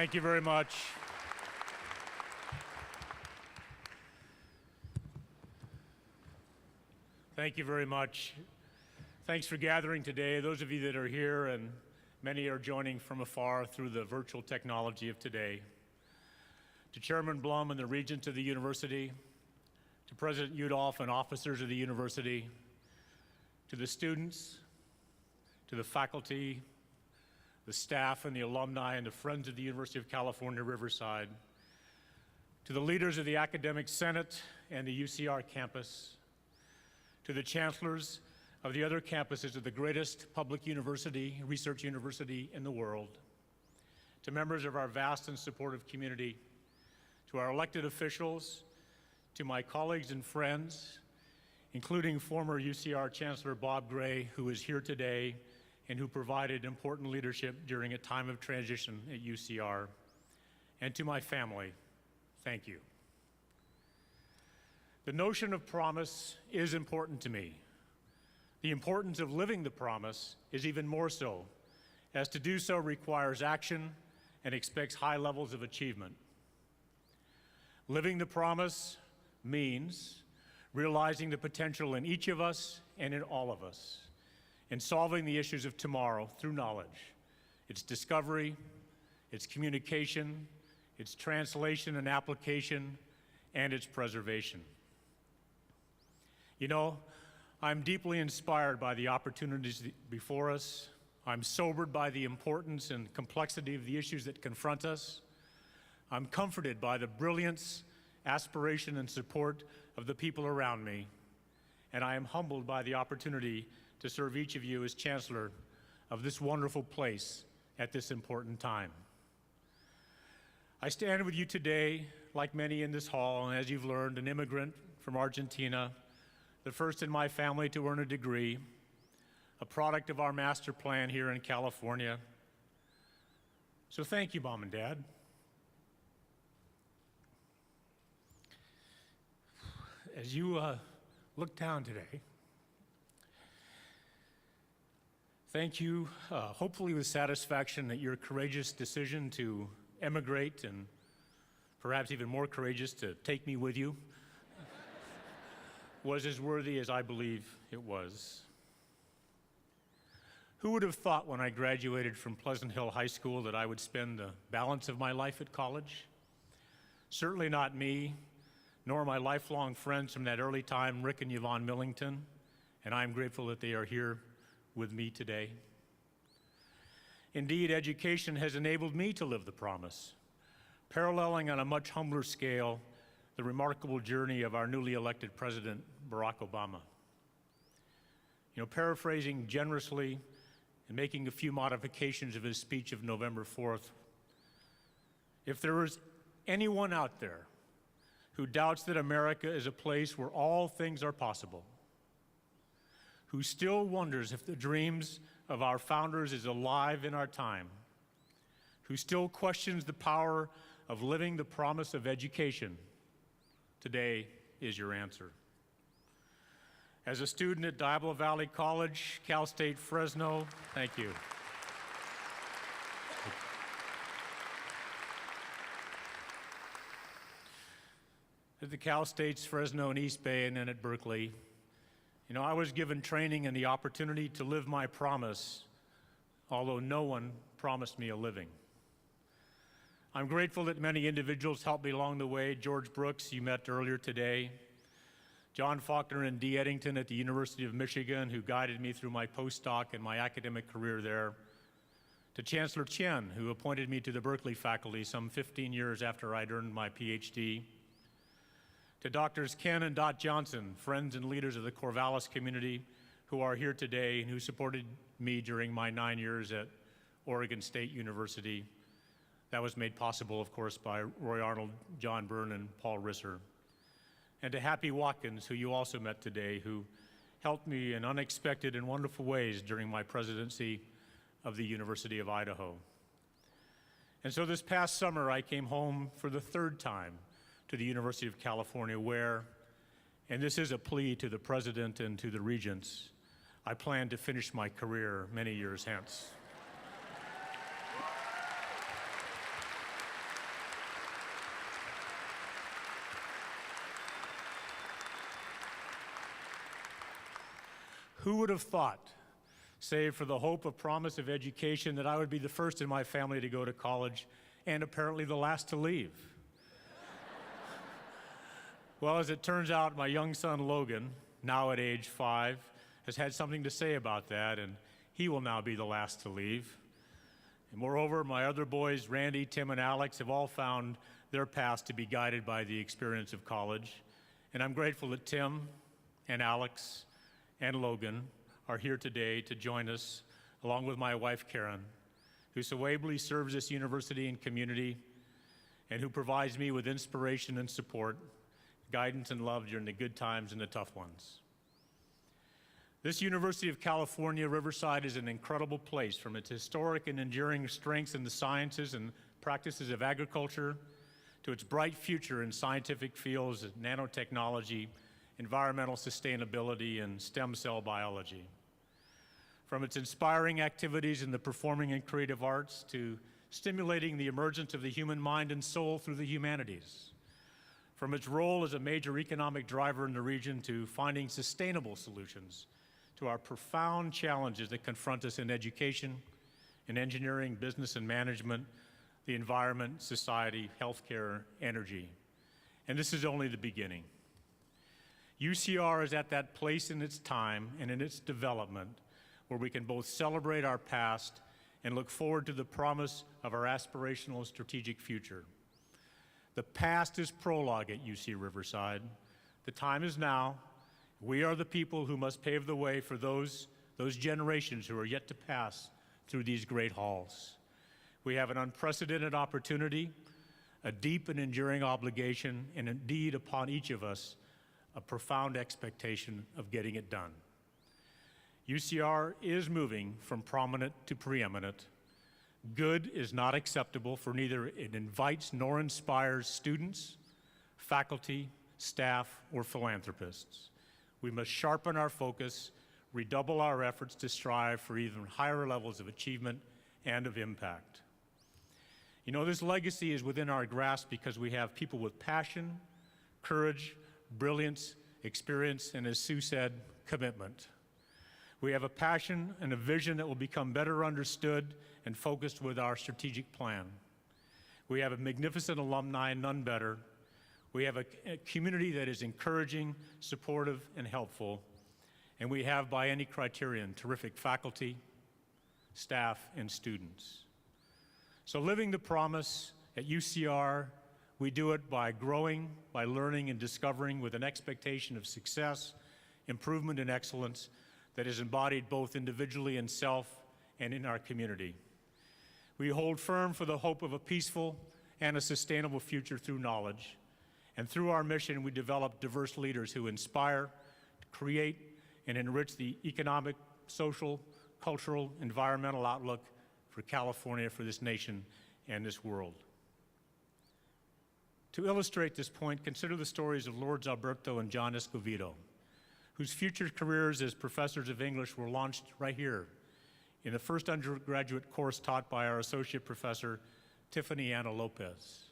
Thank you very much. Thank you very much. Thanks for gathering today, those of you that are here, and many are joining from afar through the virtual technology of today. To Chairman Blum and the Regents of the University, to President Udolph and officers of the University, to the students, to the faculty, the staff and the alumni and the friends of the University of California, Riverside, to the leaders of the Academic Senate and the UCR campus, to the chancellors of the other campuses of the greatest public university, research university in the world, to members of our vast and supportive community, to our elected officials, to my colleagues and friends, including former UCR Chancellor Bob Gray, who is here today and who provided important leadership during a time of transition at UCR, and to my family, thank you. The notion of promise is important to me. The importance of living the promise is even more so, as to do so requires action and expects high levels of achievement. Living the promise means realizing the potential in each of us and in all of us, in solving the issues of tomorrow through knowledge, its discovery, its communication, its translation and application, and its preservation. You know, I'm deeply inspired by the opportunities before us. I'm sobered by the importance and complexity of the issues that confront us. I'm comforted by the brilliance, aspiration, and support of the people around me. And I am humbled by the opportunity to serve each of you as Chancellor of this wonderful place at this important time. I stand with you today, like many in this hall, and as you've learned, an immigrant from Argentina, the first in my family to earn a degree, a product of our master plan here in California. So thank you, Mom and Dad. As you look down today, thank you, hopefully with satisfaction that your courageous decision to emigrate, and perhaps even more courageous to take me with you, was as worthy as I believe it was. Who would have thought when I graduated from Pleasant Hill High School that I would spend the balance of my life at college? Certainly not me, nor my lifelong friends from that early time, Rick and Yvonne Millington, and I'm grateful that they are here with me today. Indeed, education has enabled me to live the promise, paralleling on a much humbler scale the remarkable journey of our newly elected President, Barack Obama. You know, paraphrasing generously and making a few modifications of his speech of November 4th, if there is anyone out there who doubts that America is a place where all things are possible, who still wonders if the dreams of our founders is alive in our time, who still questions the power of living the promise of education, today is your answer. As a student at Diablo Valley College, Cal State Fresno, thank you. At the Cal States, Fresno, and East Bay, and then at Berkeley, you know, I was given training and the opportunity to live my promise, although no one promised me a living. I'm grateful that many individuals helped me along the way. George Brooks, you met earlier today. John Faulkner and Dee Eddington at the University of Michigan, who guided me through my postdoc and my academic career there. To Chancellor Chen, who appointed me to the Berkeley faculty some 15 years after I'd earned my PhD. To Doctors Ken and Dot Johnson, friends and leaders of the Corvallis community who are here today and who supported me during my 9 years at Oregon State University. That was made possible, of course, by Roy Arnold, John Byrne, and Paul Risser. And to Happy Watkins, who you also met today, who helped me in unexpected and wonderful ways during my presidency of the University of Idaho. And so this past summer, I came home for the third time to the University of California where, and this is a plea to the President and to the Regents, I plan to finish my career many years hence. Who would have thought, save for the hope of promise of education, that I would be the first in my family to go to college and apparently the last to leave? Well, as it turns out, my young son Logan, now at age 5, has had something to say about that, and he will now be the last to leave. And moreover, my other boys, Randy, Tim, and Alex, have all found their paths to be guided by the experience of college. And I'm grateful that Tim and Alex and Logan are here today to join us, along with my wife, Karen, who so ably serves this university and community, and who provides me with inspiration and support, guidance and love during the good times and the tough ones. This University of California, Riverside, is an incredible place, from its historic and enduring strengths in the sciences and practices of agriculture to its bright future in scientific fields of nanotechnology, environmental sustainability, and stem cell biology. From its inspiring activities in the performing and creative arts to stimulating the emergence of the human mind and soul through the humanities. From its role as a major economic driver in the region to finding sustainable solutions to our profound challenges that confront us in education, in engineering, business and management, the environment, society, healthcare, energy. And this is only the beginning. UCR is at that place in its time and in its development where we can both celebrate our past and look forward to the promise of our aspirational strategic future. The past is prologue at UC Riverside. The time is now. We are the people who must pave the way for those generations who are yet to pass through these great halls. We have an unprecedented opportunity, a deep and enduring obligation, and indeed upon each of us, a profound expectation of getting it done. UCR is moving from prominent to preeminent. Good is not acceptable, for neither it invites nor inspires students, faculty, staff, or philanthropists. We must sharpen our focus, redouble our efforts to strive for even higher levels of achievement and of impact. You know, this legacy is within our grasp because we have people with passion, courage, brilliance, experience, and as Sue said, commitment. We have a passion and a vision that will become better understood and focused with our strategic plan. We have a magnificent alumni, none better. We have a community that is encouraging, supportive, and helpful. And we have, by any criterion, terrific faculty, staff, and students. So living the promise at UCR, we do it by growing, by learning and discovering with an expectation of success, improvement, and excellence that is embodied both individually in self and in our community. We hold firm for the hope of a peaceful and a sustainable future through knowledge. And through our mission, we develop diverse leaders who inspire, create, and enrich the economic, social, cultural, environmental outlook for California, for this nation, and this world. To illustrate this point, consider the stories of Lourdes Alberto and John Escovedo, whose future careers as professors of English were launched right here in the first undergraduate course taught by our associate professor, Tiffany Anna Lopez.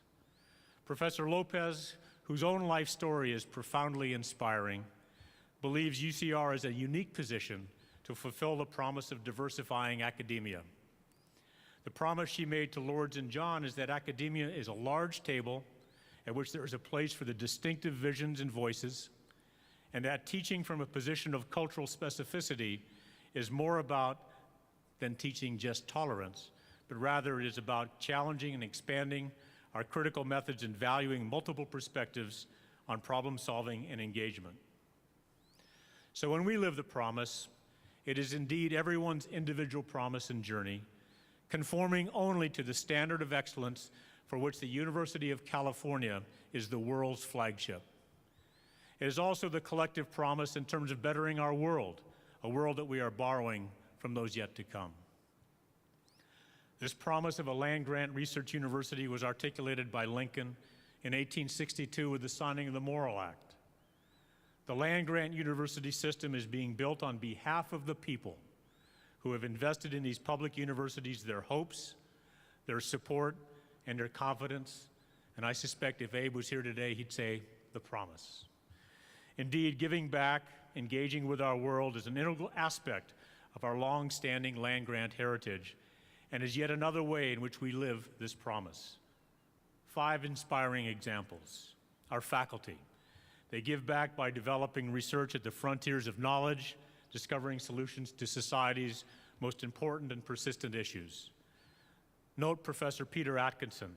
Professor Lopez, whose own life story is profoundly inspiring, believes UCR is a unique position to fulfill the promise of diversifying academia. The promise she made to Lourdes and John is that academia is a large table at which there is a place for the distinctive visions and voices, and that teaching from a position of cultural specificity is more about than teaching just tolerance, but rather it is about challenging and expanding our critical methods and valuing multiple perspectives on problem solving and engagement. So when we live the promise, it is indeed everyone's individual promise and journey, conforming only to the standard of excellence for which the University of California is the world's flagship. It is also the collective promise in terms of bettering our world, a world that we are borrowing from those yet to come. This promise of a land-grant research university was articulated by Lincoln in 1862 with the signing of the Morrill Act. The land-grant university system is being built on behalf of the people who have invested in these public universities their hopes, their support, and their confidence. And I suspect if Abe was here today, he'd say the promise. Indeed, giving back engaging with our world is an integral aspect of our long-standing land-grant heritage and is yet another way in which we live this promise. 5 inspiring examples. Our faculty. They give back by developing research at the frontiers of knowledge, discovering solutions to society's most important and persistent issues. Note Professor Peter Atkinson,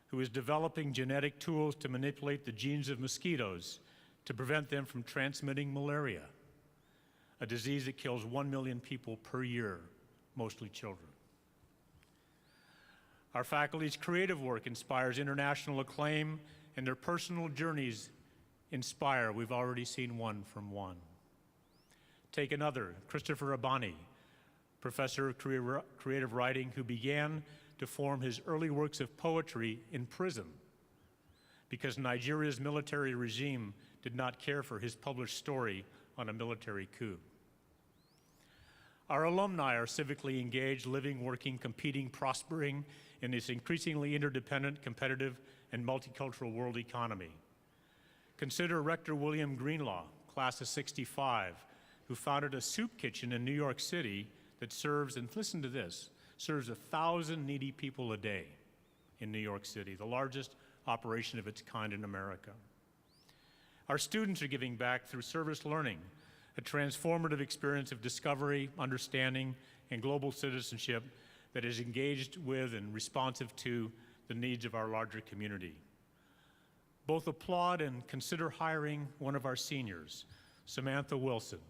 who is developing genetic tools to manipulate the genes of mosquitoes to prevent them from transmitting malaria, a disease that kills 1 million people per year, mostly children. Our faculty's creative work inspires international acclaim, and their personal journeys inspire. We've already seen one from one. Take another, Christopher Abani, professor of creative writing, who began to form his early works of poetry in prison because Nigeria's military regime did not care for his published story on a military coup. Our alumni are civically engaged, living, working, competing, prospering in this increasingly interdependent, competitive, and multicultural world economy. Consider Rector William Greenlaw, class of '65, who founded a soup kitchen in New York City that serves, and listen to this, serves 1,000 needy people a day in New York City, the largest operation of its kind in America. Our students are giving back through service learning, a transformative experience of discovery, understanding, and global citizenship that is engaged with and responsive to the needs of our larger community. Both applaud and consider hiring one of our seniors, Samantha Wilson,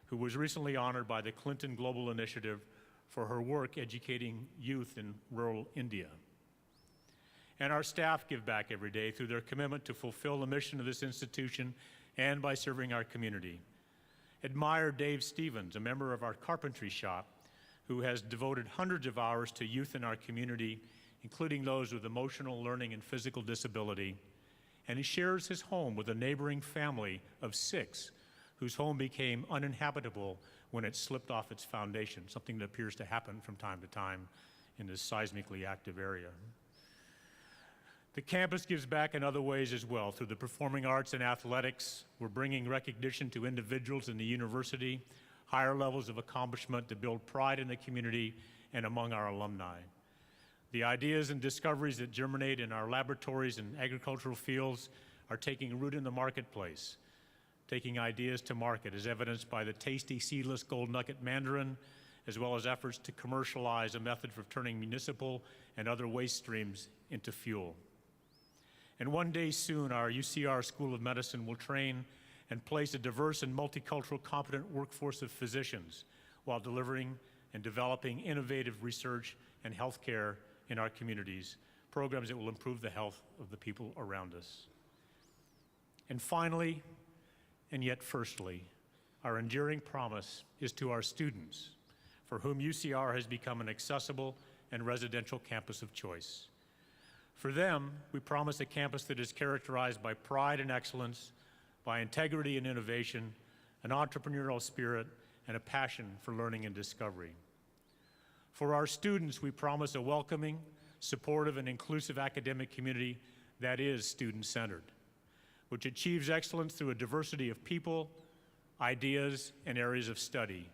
who was recently honored by the Clinton Global Initiative for her work educating youth in rural India. And our staff give back every day through their commitment to fulfill the mission of this institution and by serving our community. Admire Dave Stevens, a member of our carpentry shop, who has devoted hundreds of hours to youth in our community, including those with emotional, learning, and physical disability. And he shares his home with a neighboring family of 6, whose home became uninhabitable when it slipped off its foundation, something that appears to happen from time to time in this seismically active area. The campus gives back in other ways as well. Through the performing arts and athletics, we're bringing recognition to individuals in the university, higher levels of accomplishment to build pride in the community and among our alumni. The ideas and discoveries that germinate in our laboratories and agricultural fields are taking root in the marketplace, taking ideas to market, as evidenced by the tasty seedless gold nugget mandarin, as well as efforts to commercialize a method for turning municipal and other waste streams into fuel. And one day soon, our UCR School of Medicine will train and place a diverse and multicultural competent workforce of physicians while delivering and developing innovative research and healthcare in our communities, programs that will improve the health of the people around us. And finally, and yet firstly, our enduring promise is to our students, for whom UCR has become an accessible and residential campus of choice. For them, we promise a campus that is characterized by pride and excellence, by integrity and innovation, an entrepreneurial spirit, and a passion for learning and discovery. For our students, we promise a welcoming, supportive, and inclusive academic community that is student-centered, which achieves excellence through a diversity of people, ideas, and areas of study,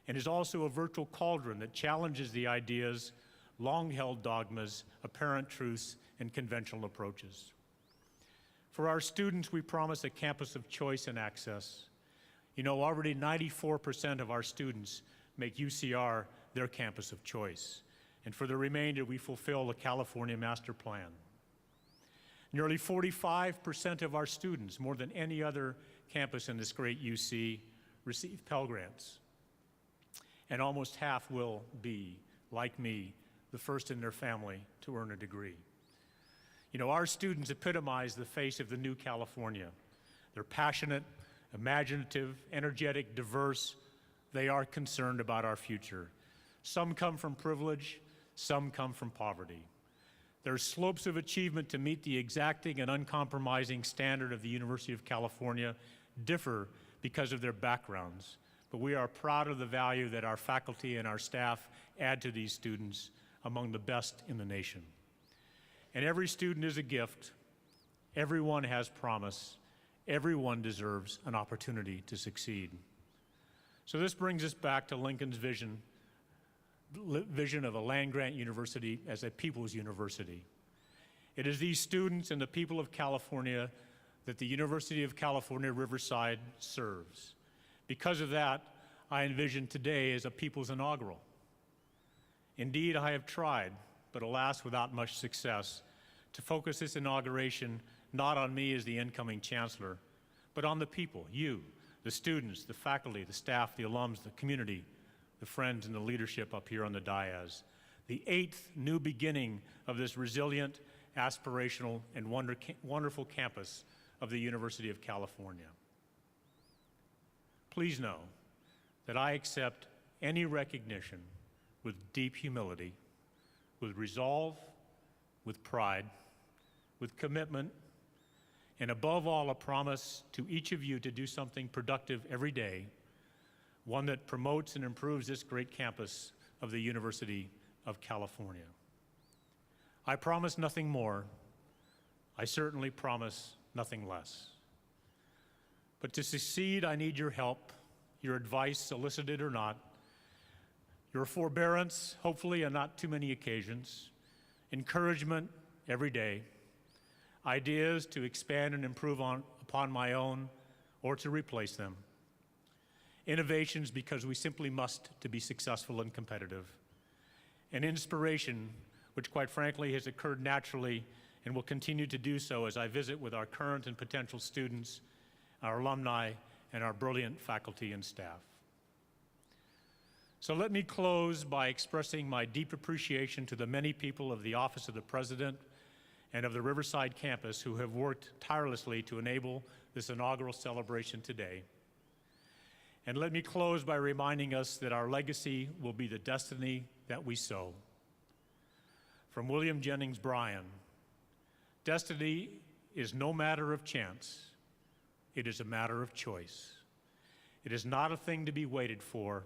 and is also a virtual cauldron that challenges the ideas, long-held dogmas, apparent truths, and conventional approaches. For our students, we promise a campus of choice and access. You know, already 94% of our students make UCR their campus of choice. And for the remainder, we fulfill the California Master Plan. Nearly 45% of our students, more than any other campus in this great UC, receive Pell Grants. And almost half will be, like me, the first in their family to earn a degree. You know, our students epitomize the face of the new California. They're passionate, imaginative, energetic, diverse. They are concerned about our future. Some come from privilege, some come from poverty. Their slopes of achievement to meet the exacting and uncompromising standard of the University of California differ because of their backgrounds, but we are proud of the value that our faculty and our staff add to these students, among the best in the nation. And every student is a gift, everyone has promise, Everyone deserves an opportunity to succeed. So this brings us back to Lincoln's vision of a land-grant university as a people's university. It is these students and the people of California that the University of California, Riverside serves. Because of that, I envision today as a people's inaugural. Indeed, I have tried, but alas, without much success, to focus this inauguration not on me as the incoming chancellor, but on the people, you, the students, the faculty, the staff, the alums, the community, the friends, and the leadership up here on the dais. The 8th new beginning of this resilient, aspirational, and wonderful campus of the University of California. Please know that I accept any recognition with deep humility, with resolve, with pride, with commitment, and above all, a promise to each of you to do something productive every day, one that promotes and improves this great campus of the University of California. I promise nothing more. I certainly promise nothing less. But to succeed, I need your help, your advice, solicited or not, your forbearance, hopefully on not too many occasions, encouragement every day, ideas to expand and improve upon my own or to replace them, innovations because we simply must to be successful and competitive, and inspiration, which quite frankly has occurred naturally and will continue to do so as I visit with our current and potential students, our alumni, and our brilliant faculty and staff. So let me close by expressing my deep appreciation to the many people of the Office of the President and of the Riverside campus who have worked tirelessly to enable this inaugural celebration today. And let me close by reminding us that our legacy will be the destiny that we sow. From William Jennings Bryan, destiny is no matter of chance, it is a matter of choice. It is not a thing to be waited for,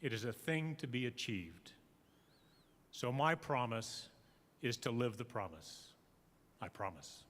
it is a thing to be achieved. So my promise is to live the promise. I promise.